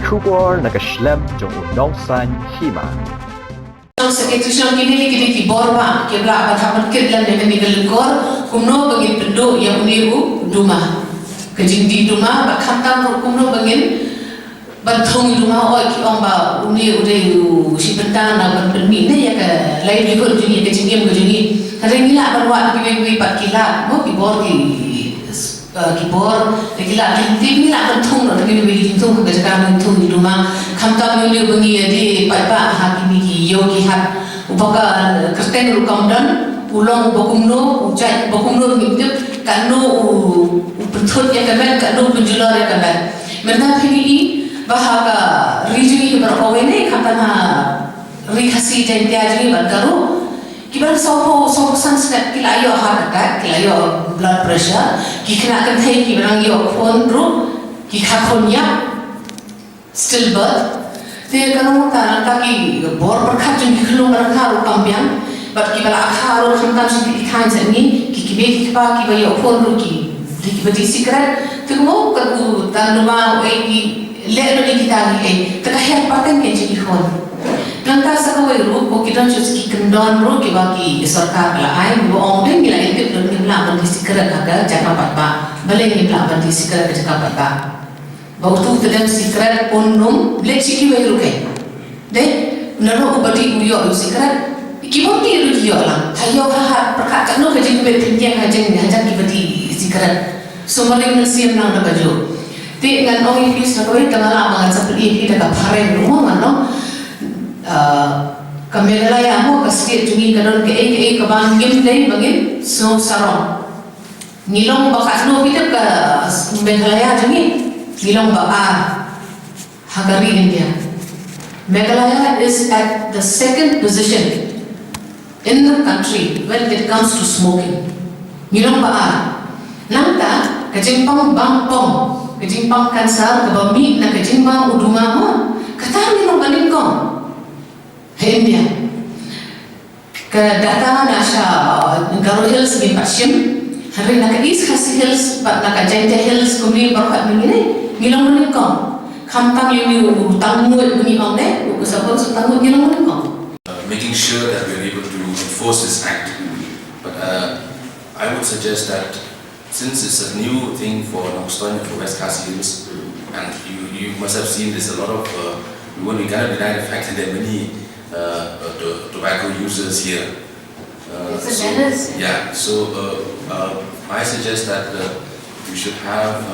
Kubor nakaslem jong unongsan hima. Sakit kini ki borba ke bla hapan kedlan dengan nigelkor kumno bagi penduk yang uniu duma kejindi duma bakhantam kumno bangin banthong duma oi ki omba uniu udeyu si pentan na penmi ne ya ka lain likor jini kejindi hari nila barwa ki wi pat kila mo ki bor kila tim nila banthong no ni wi jintung ka jaka banthong duma khamtam uniu bangi adi pat ba hakimi ki yogi hat upaka kerten rukam dan ulang bakumno ujai bakumno ngintip kanu upenthut ya kaban kanu penjular ya kaban merna phini bahaga rijui berawene khatana rihasi jantia jini barkaru kibar sopo sanskat kilayo heart attack kilayo blood pressure kikna kan thai kibarang yo phone ru kikhakonya stillbirth te kanong ta ki bor berkhat jeng khulung rakha ru kambyang bat ki bala akha ru khamtam si ki khan jani ki be ki pa ki ba yo phone ru ki bati secret te mo ka ku tanuma oi ki le ro ni ta ki ta ka her paten ke ji phone lanta sa ko ru ko ki dan chus ki kendon ru ki ba ki sarkar la ai bo ong den ki la ki don ki la ban secret ka jaka pat ba bale ni la ban secret ka jaka pat ba Bautu terdem secret onum lek siki wei rukai. Deh, nano ubati uyo secret. Kiboti rugi yola. Hayo ha perkat kanu kajing be pinjang hajang kibati secret. Sumaring nasiam nang da baju. Ti ngan oi fis na koi tangala mangan sapli ki daga phare rumo ngano. Kamela ya mo kasri jungi kanon ke kaban gim dei bagin so sarong. Nilong bakat no kita ka Meghalaya jungi Nilong Baar, Hagari, India. Meghalaya is at the second position in the country when it comes to smoking. Nilong Baar. Nangta, kajimpang bangpong, kajimpang kansar, kabami na kajimpang uduma mo. Kata nilong balingkong. India. Kadata na siya Garo Hills ni Pasyim. Hari naka East Khasi Hills, naka Jaintia Hills, kumli barkat mingine. Ngilang menikah, kantang yang tanggut menikah ne, usahawan tanggut ngilang menikah. Making sure that we are able to enforce this act, but I would suggest that since it's a new thing for Nongstoin and for West Khasi Hills, and you must have seen there's a lot of we cannot deny the fact that there are many tobacco users here. I suggest that we should have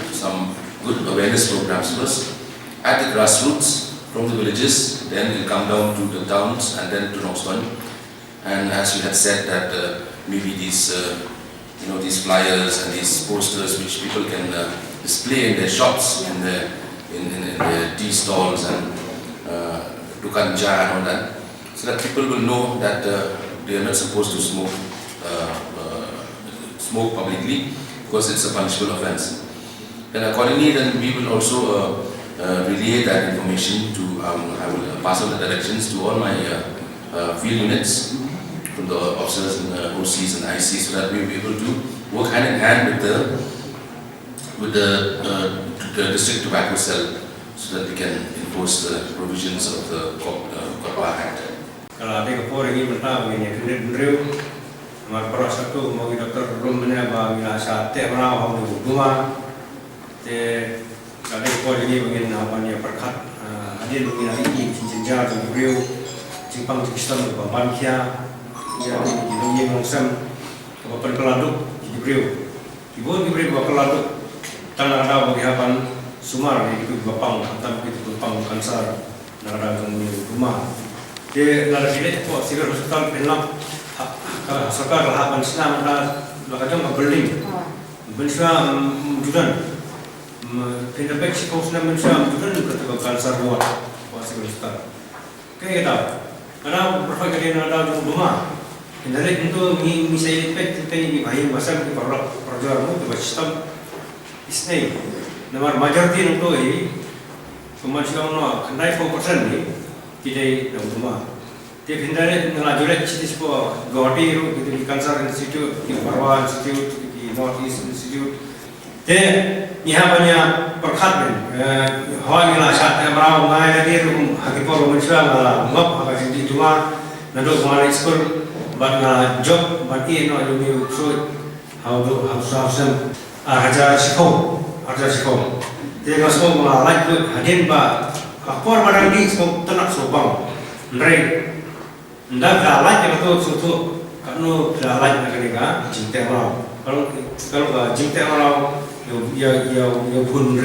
some good awareness programs first at the grassroots from the villages, then we'll come down to the towns and then to Nongstoin. And as we had said that maybe these these flyers and these posters which people can display in their shops, in their tea stalls and dukan ja and all that, so that people will know that they are not supposed to smoke publicly because it's a punishable offense. And accordingly, then we will also relay that information to, I will pass on the directions to all my field units, from the officers and OCs and ICs, so that we will be able to work hand in hand with the district tobacco cell, so that we can enforce the provisions of the COPPA Act. Kalau ada kapor ini mentah begini, kena beriu, mar peras satu mau doktor belum mana bagi rasa teh mana mau rumah. Te kalau kau jadi begini apa ni perkat hadir begini hari ini cincin jar jadi beriu cimpang sistem beban kia jadi hidungnya ngongsam apa perkeladuk jadi beriu ibu diberi buat keladuk tanah ada bagi hapan sumar ni itu bapang atau itu bapang kansar nara dengan rumah te nara sini tu sihir hospital penak sakar hapan Islam nara lakajang berling bersama judan Pindah pek kau sudah mencoba juga untuk kansar buat pasti beristirahat. Kayak kita, karena berfakir dengan ada rumah. Kendali itu misalnya pek ini bahaya masa kita perjuangan itu sistem isni. Nomor majoriti untuk ini kemajuan no kendali 4% ni tidak dalam rumah. Dia kendali ngelajulah citi sebuah gawati itu di Kansar Institute, di Parwa Institute, di North East Institute. Dia banyak perkat hawa ni lah saat merau ngai lagi hakipor mencua ngala ngop apa sih di cuma nado kemarin school bat ngala job bat ini no jumi uksud how hajar sikau dia ngasih ngala lagi hadin ba akor barang di sikau tenak sobang nrei ndak galak yang tu suatu kanu galak nak ni cinta merau kalau cinta merau yo pun